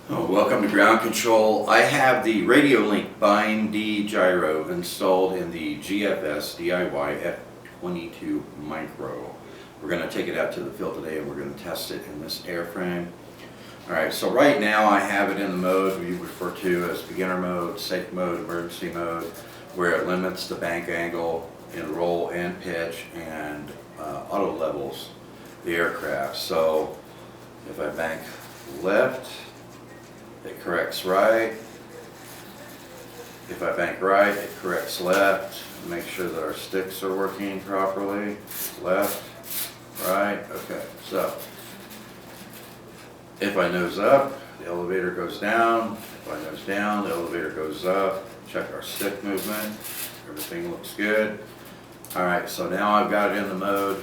Oh, welcome to Ground Control. I have the Radiolink Byme-D Gyro installed in the GFS DIY F22 Micro. We're going to take it out to the field today and we're going to test it in this airframe. Alright, so right now I have it in the mode we refer to as beginner mode, safe mode, emergency mode, where it limits the bank angle in roll and pitch and auto levels the aircraft. So if I bank left, it corrects right. If I bank right, it corrects left. Make sure that our sticks are working properly. Left, right, okay. So, if I nose up, the elevator goes down. If I nose down, the elevator goes up. Check our stick movement. Everything looks good. Alright, so now I've got it in the mode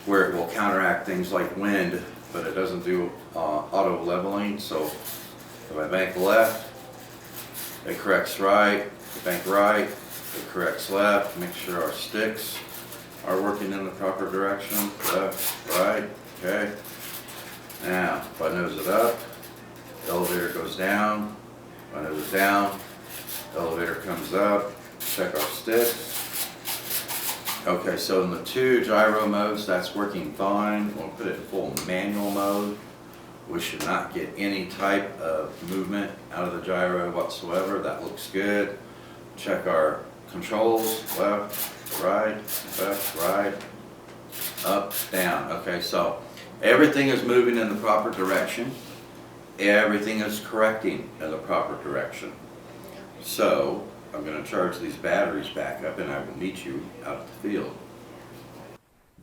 where it will counteract things like wind, but it doesn't do auto leveling. So if I bank left, it corrects right. If I bank right, it corrects left. Make sure our sticks are working in the proper direction. Left, right, okay. Now, if I nose it up, the elevator goes down. If I nose it down, the elevator comes up. Check our sticks. Okay, so in the two gyro modes, that's working fine. We'll put it in full manual mode. We should not get any type of movement out of the gyro whatsoever. That looks good. Check our controls, left, right, up, down. Okay, so everything is moving in the proper direction. Everything is correcting in the proper direction. So I'm going to charge these batteries back up and I will meet you out at the field.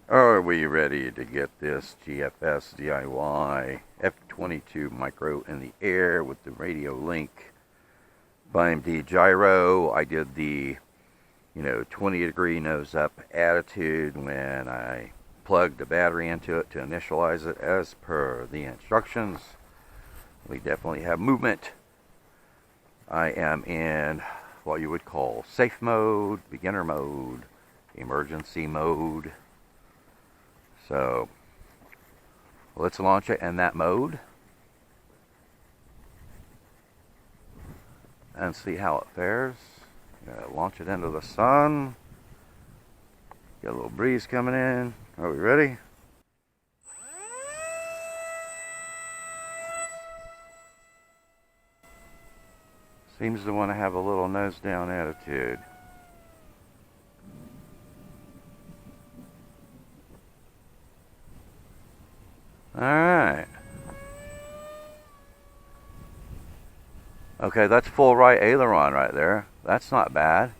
Are we ready to get this GFS DIY F22 Micro in the air with the Radiolink Byme-D Gyro? I did the 20-degree nose up attitude when I plugged the battery into it to initialize it as per the instructions. We definitely have movement. I am in what you would call safe mode, beginner mode, emergency mode. So let's launch it in that mode and see how it fares. Launch it into the sun. Get a little breeze coming in. Are we ready? Seems to want to have a little nose down attitude. Alright. Okay, that's full right aileron right there. That's not bad.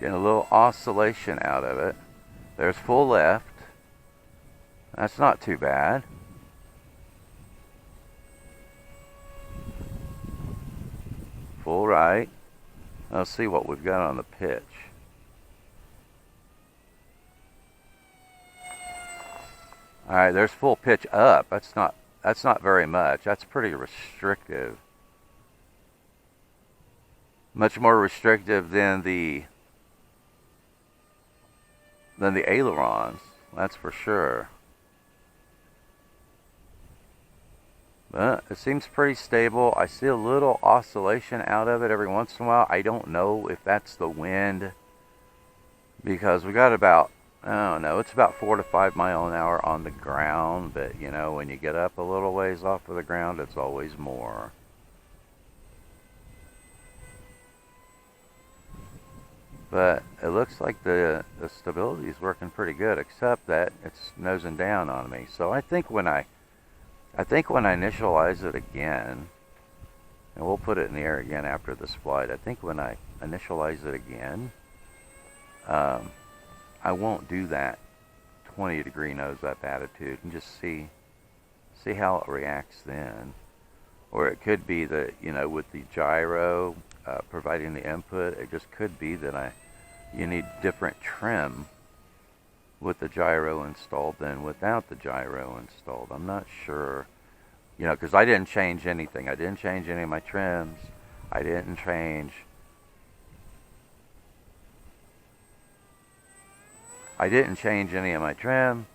Getting a little oscillation out of it. There's full left. That's not too bad. Full right. Let's see what we've got on the pitch. Alright, there's full pitch up. That's not very much. That's pretty restrictive. Much more restrictive than the ailerons, that's for sure. But it seems pretty stable. I see a little oscillation out of it every once in a while. I don't know if that's the wind, because we got about, I don't know, it's about 4 to 5 miles an hour on the ground, but when you get up a little ways off of the ground, it's always more. But it looks like the stability is working pretty good, except that it's nosing down on me. So I think when I initialize it again, and we'll put it in the air again after this flight, I think when I initialize it again, I won't do that 20-degree nose up attitude and just see how it reacts then. Or it could be that, with the gyro providing the input, it just could be that you need different trim with the gyro installed than without the gyro installed. I'm not sure, because I didn't change anything. I didn't change any of my trims. I didn't change any of my trim.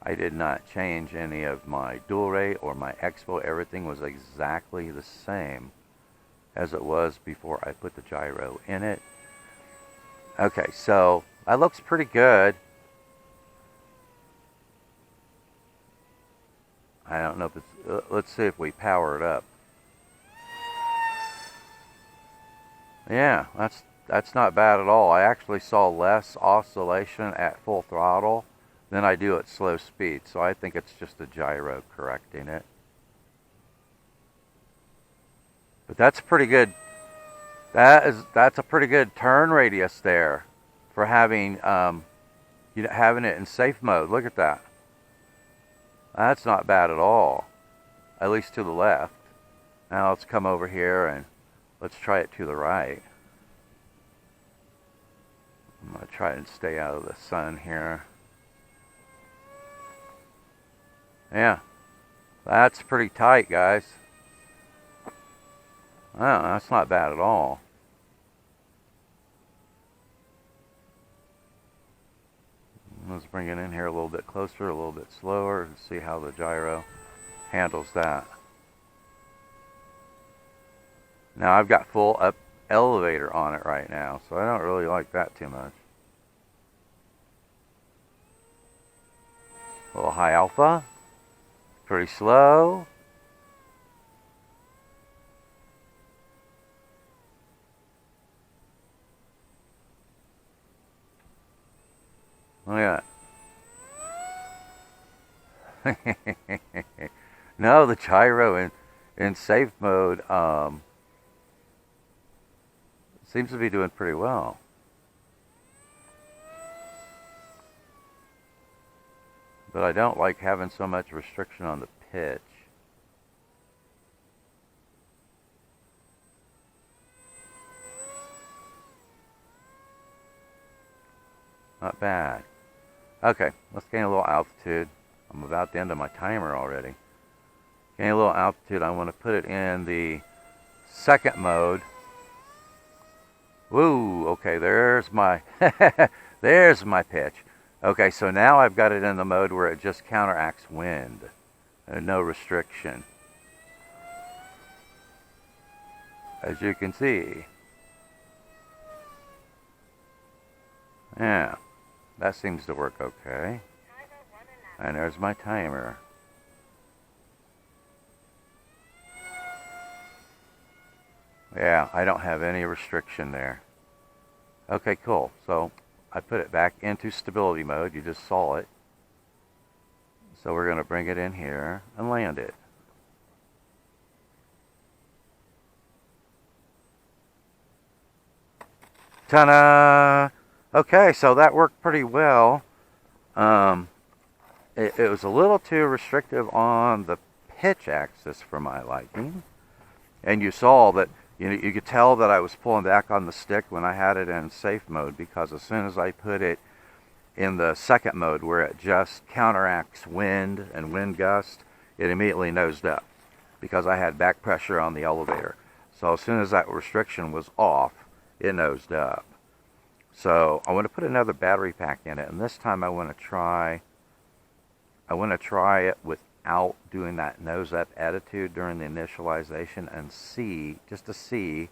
I did not change any of my dual rate or my expo. Everything was exactly the same as it was before I put the gyro in it. Okay, so that looks pretty good. I don't know if it's, let's see if we power it up. Yeah, that's not bad at all. I actually saw less oscillation at full throttle than I do at slow speed, so I think it's just the gyro correcting it. But that's pretty good. That's a pretty good turn radius there for having having it in safe mode. Look at that. That's not bad at all, at least to the left. Now let's come over here and let's try it to the right. I'm going to try and stay out of the sun here. Yeah, that's pretty tight, guys. Oh, that's not bad at all. Let's bring it in here a little bit closer, a little bit slower, and see how the gyro handles that. Now I've got full up elevator on it right now, so I don't really like that too much. A little high alpha, pretty slow. Look at that. No, the gyro in safe mode seems to be doing pretty well. But I don't like having so much restriction on the pitch. Not bad. Okay, let's gain a little altitude. I'm about the end of my timer already. Gain a little altitude. I want to put it in the second mode. Woo, okay, there's my there's my pitch. Okay, so now I've got it in the mode where it just counteracts wind and no restriction. As you can see. Yeah, that seems to work okay. And there's my timer. Yeah, I don't have any restriction there. Okay, cool. So I put it back into stability mode. You just saw it. So we're going to bring it in here and land it. Ta-da! Okay, so that worked pretty well. It was a little too restrictive on the pitch axis for my liking. And you saw that, you could tell that I was pulling back on the stick when I had it in safe mode, because as soon as I put it in the second mode where it just counteracts wind and wind gust, it immediately nosed up because I had back pressure on the elevator. So as soon as that restriction was off, it nosed up. So I want to put another battery pack in it, and this time I want to try it without doing that nose up attitude during the initialization, and see, just to see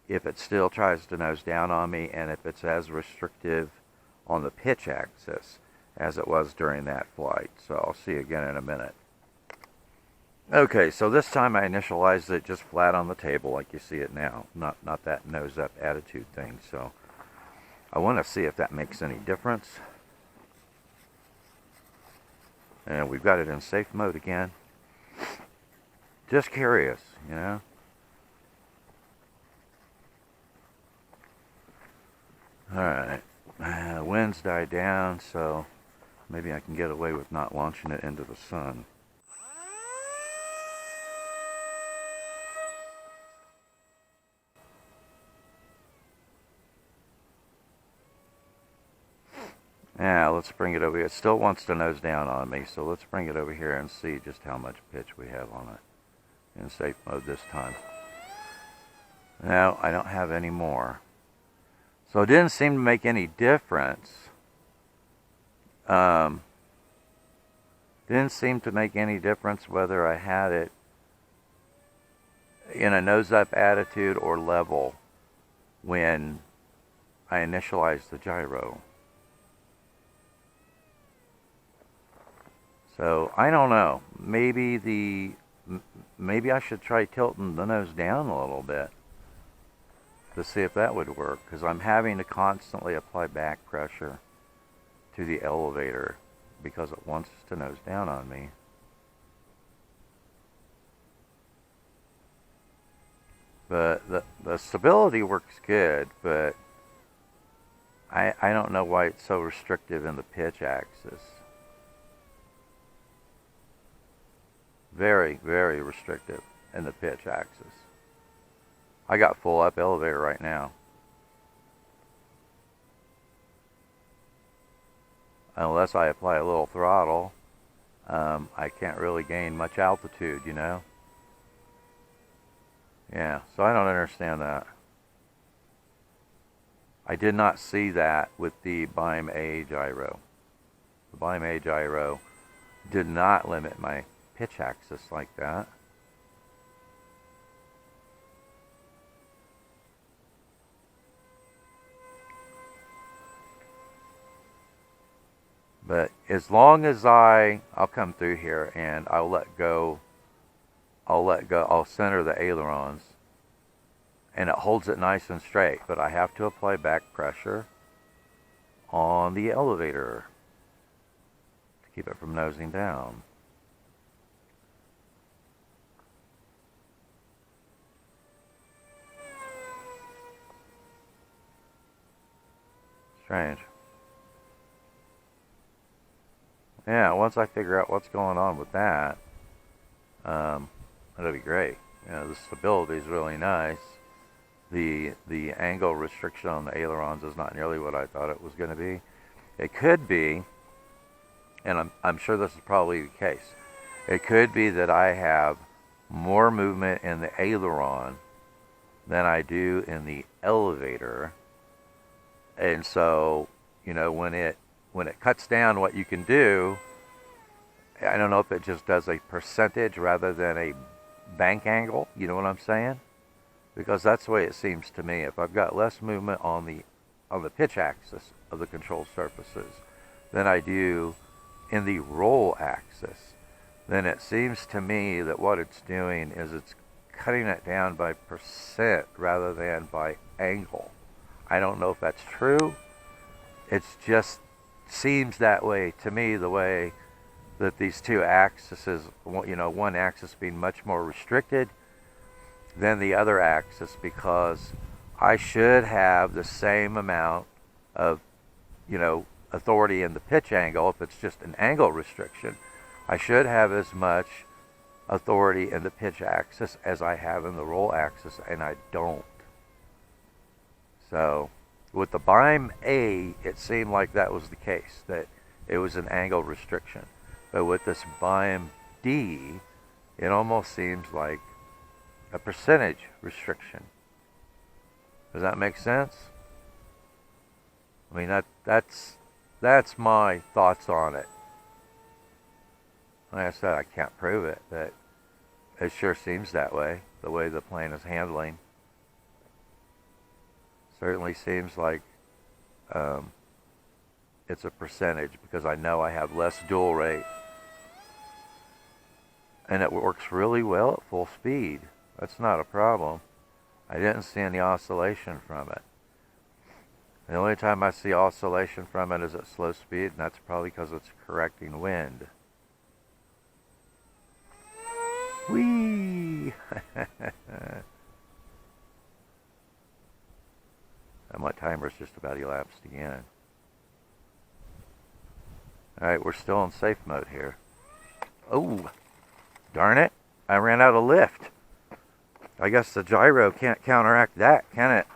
if it still tries to nose down on me and if it's as restrictive on the pitch axis as it was during that flight. So I'll see you again in a minute. Okay, so this time I initialized it just flat on the table like you see it now, not that nose up attitude thing. So I want to see if that makes any difference. And we've got it in safe mode again. Just curious, you know. Alright, winds died down, so maybe I can get away with not launching it into the sun. Now let's bring it over here. It still wants to nose down on me, so let's bring it over here and see just how much pitch we have on it in safe mode this time. No, I don't have any more. So it didn't seem to make any difference Didn't seem to make any difference whether I had it in a nose-up attitude or level when I initialized the gyro. So I don't know. Maybe I should try tilting the nose down a little bit to see if that would work, because I'm having to constantly apply back pressure to the elevator because it wants to nose down on me. But the stability works good, but I don't know why it's so restrictive in the pitch axis. Very, very restrictive in the pitch axis. I got full up elevator right now. Unless I apply a little throttle, I can't really gain much altitude, you know? Yeah, so I don't understand that. I did not see that with the Byme-A gyro. The Byme-A gyro did not limit my pitch axis like that. But as long as I'll come through here and I'll center the ailerons and it holds it nice and straight, but I have to apply back pressure on the elevator to keep it from nosing down. Strange. Yeah, once I figure out what's going on with that, that'll be great. You know, the stability is really nice. The angle restriction on the ailerons is not nearly what I thought it was going to be. It could be, and I'm sure this is probably the case, it could be that I have more movement in the aileron than I do in the elevator. And so, you know, when it cuts down what you can do, I don't know if it just does a percentage rather than a bank angle, you know what I'm saying? Because that's the way it seems to me. If I've got less movement on the pitch axis of the control surfaces than I do in the roll axis, then it seems to me that what it's doing is it's cutting it down by percent rather than by angle. I don't know if that's true. It's just seems that way to me, the way that these two axes, you know, one axis being much more restricted than the other axis, because I should have the same amount of, you know, authority in the pitch angle. If it's just an angle restriction, I should have as much authority in the pitch axis as I have in the roll axis, and I don't. So with the Byme-A, it seemed like that was the case, that it was an angle restriction. But with this Byme-D, it almost seems like a percentage restriction. Does that make sense? I mean, that's my thoughts on it. Like I said, I can't prove it, but it sure seems that way, the way the plane is handling. Certainly seems like it's a percentage, because I know I have less dual rate. And it works really well at full speed. That's not a problem. I didn't see any oscillation from it. The only time I see oscillation from it is at slow speed, and that's probably because it's correcting wind. Whee! And my timer's just about elapsed again. Alright, we're still in safe mode here. Oh, darn it. I ran out of lift. I guess the gyro can't counteract that, can it?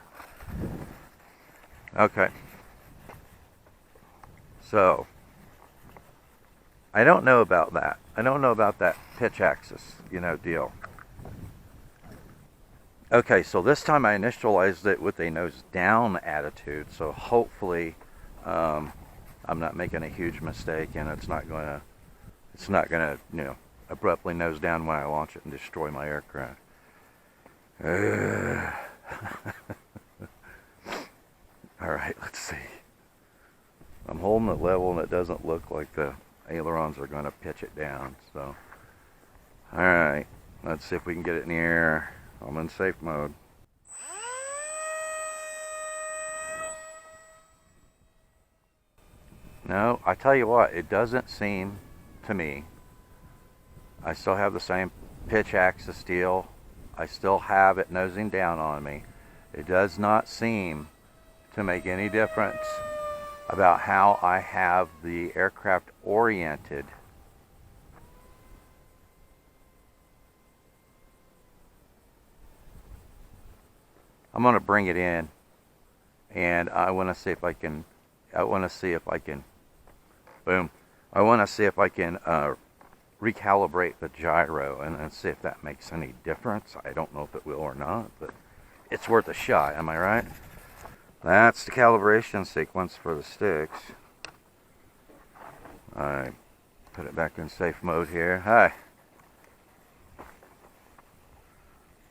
Okay. So, I don't know about that. I don't know about that pitch axis, you know, deal. Okay, so this time I initialized it with a nose down attitude, so hopefully I'm not making a huge mistake and it's not going to it's not gonna, abruptly nose down when I launch it and destroy my aircraft. Alright, let's see. I'm holding it level and it doesn't look like the ailerons are going to pitch it down. So, alright, let's see if we can get it in the air. I'm in safe mode. No, I tell you what, it doesn't seem to me. I still have the same pitch axis deal. I still have it nosing down on me. It does not seem to make any difference about how I have the aircraft oriented. I'm going to bring it in, and I want to see if I can, boom, I want to see if I can recalibrate the gyro and see if that makes any difference. I don't know if it will or not, but it's worth a shot, am I right? That's the calibration sequence for the sticks. I put it back in safe mode here. Hi.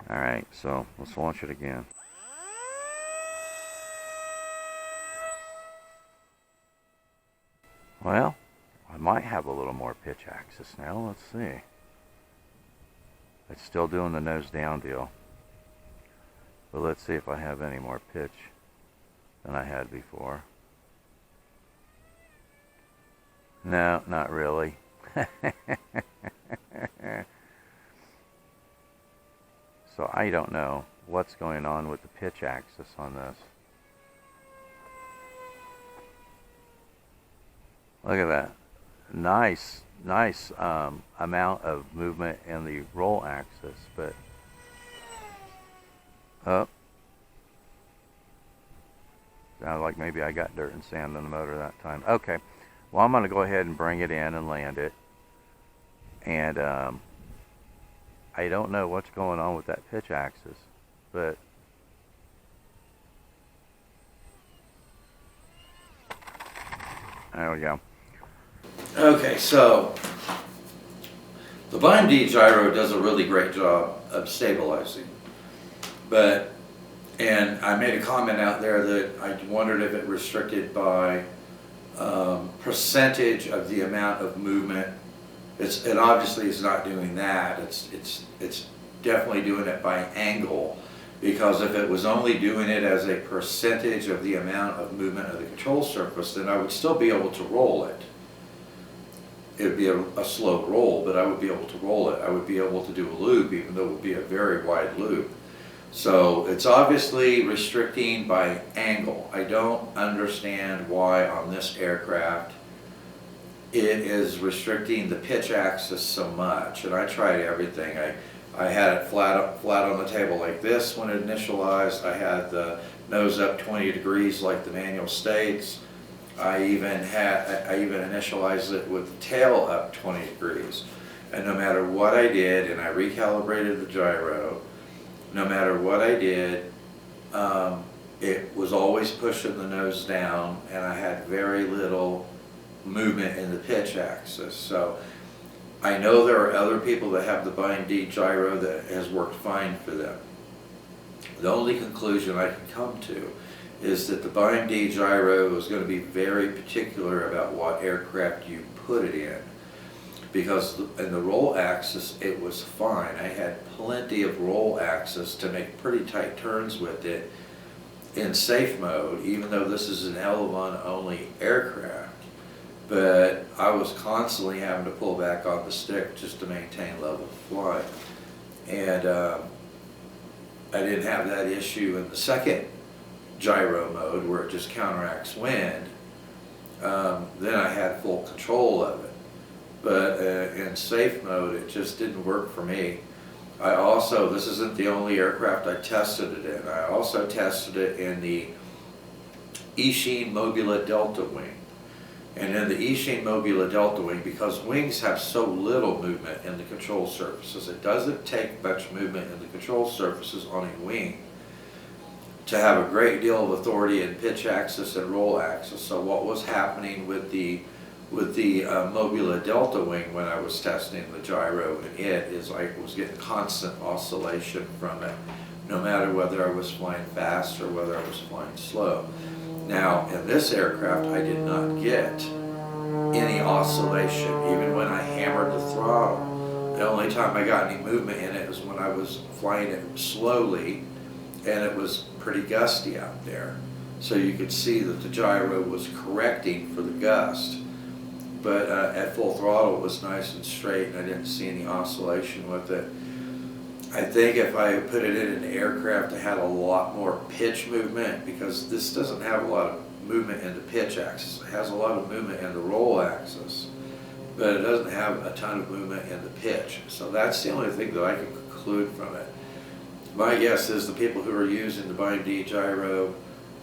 Alright, so let's launch it again. Well, I might have a little more pitch axis now. Let's see. It's still doing the nose down deal. But let's see if I have any more pitch than I had before. No, not really. So I don't know what's going on with the pitch axis on this. Look at that. Nice amount of movement in the roll axis, but sounded like maybe I got dirt and sand in the motor that time. Okay, well, I'm going to go ahead and bring it in and land it. And I don't know what's going on with that pitch axis, but there we go. Okay, so the Byme-D gyro does a really great job of stabilizing, and I made a comment out there that I wondered if it restricted by percentage of the amount of movement. It obviously is not doing that. It's definitely doing it by angle, because if it was only doing it as a percentage of the amount of movement of the control surface, then I would still be able to roll it. It would be a slow roll, but I would be able to roll it. I would be able to do a loop, even though it would be a very wide loop. So it's obviously restricting by angle. I don't understand why on this aircraft it is restricting the pitch axis so much. And I tried everything. I had it flat on the table like this when it initialized. I had the nose up 20 degrees like the manual states. I even initialized it with the tail up 20 degrees. And no matter what I did, and I recalibrated the gyro, no matter what I did, it was always pushing the nose down, and I had very little movement in the pitch axis. So I know there are other people that have the Byme-D gyro that has worked fine for them. The only conclusion I can come to is that the Byme-D gyro is going to be very particular about what aircraft you put it in. Because in the roll axis, it was fine. I had plenty of roll axis to make pretty tight turns with it in safe mode, even though this is an Aileron only aircraft. But I was constantly having to pull back on the stick just to maintain level flight. And I didn't have that issue in the second gyro mode where it just counteracts wind. Then I had full control of it. But in safe mode, it just didn't work for me. I also, this isn't the only aircraft I tested it in. I also tested it in the Eachine Mobula Delta wing. And in the Eachine Mobula Delta wing, because wings have so little movement in the control surfaces, it doesn't take much movement in the control surfaces on a wing to have a great deal of authority in pitch axis and roll axis. So what was happening with the with the Mobula Delta Wing when I was testing the gyro in it is I was getting constant oscillation from it, no matter whether I was flying fast or whether I was flying slow. Now, in this aircraft, I did not get any oscillation, even when I hammered the throttle. The only time I got any movement in it was when I was flying it slowly, and it was pretty gusty out there. So you could see that the gyro was correcting for the gust. But at full throttle, it was nice and straight, and I didn't see any oscillation with it. I think if I put it in an aircraft that had a lot more pitch movement, because this doesn't have a lot of movement in the pitch axis. It has a lot of movement in the roll axis, but it doesn't have a ton of movement in the pitch. So that's the only thing that I can conclude from it. My guess is the people who are using the Byme-D gyro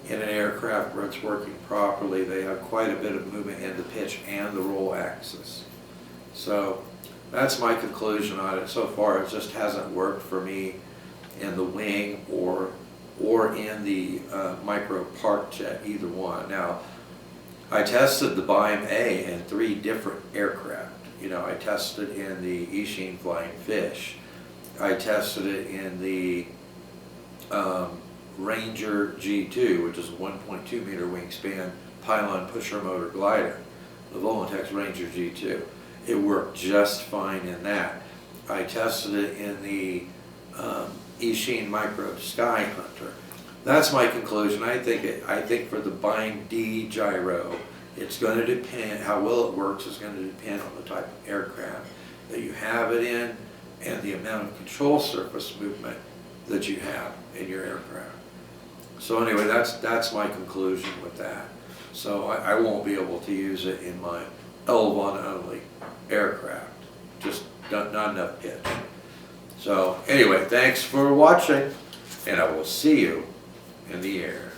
in an aircraft where it's working properly, they have quite a bit of movement in the pitch and the roll axis. So that's my conclusion on it. So far, it just hasn't worked for me in the wing or in the micro park jet, either one. Now, I tested the Byme-A in 3 different aircraft. You know, I tested in the Ishin Flying Fish. I tested it in the Ranger G2, which is a 1.2 meter wingspan pylon pusher motor glider, the OpenTX Ranger G2. It worked just fine in that. I tested it in the Ishin Micro Sky Hunter. That's my conclusion. I think for the Byme-D gyro, it's going to depend, how well it works is going to depend on the type of aircraft that you have it in and the amount of control surface movement that you have in your aircraft. So anyway, that's my conclusion with that. So I won't be able to use it in my L1 only aircraft. Just not enough pitch. So anyway, thanks for watching, and I will see you in the air.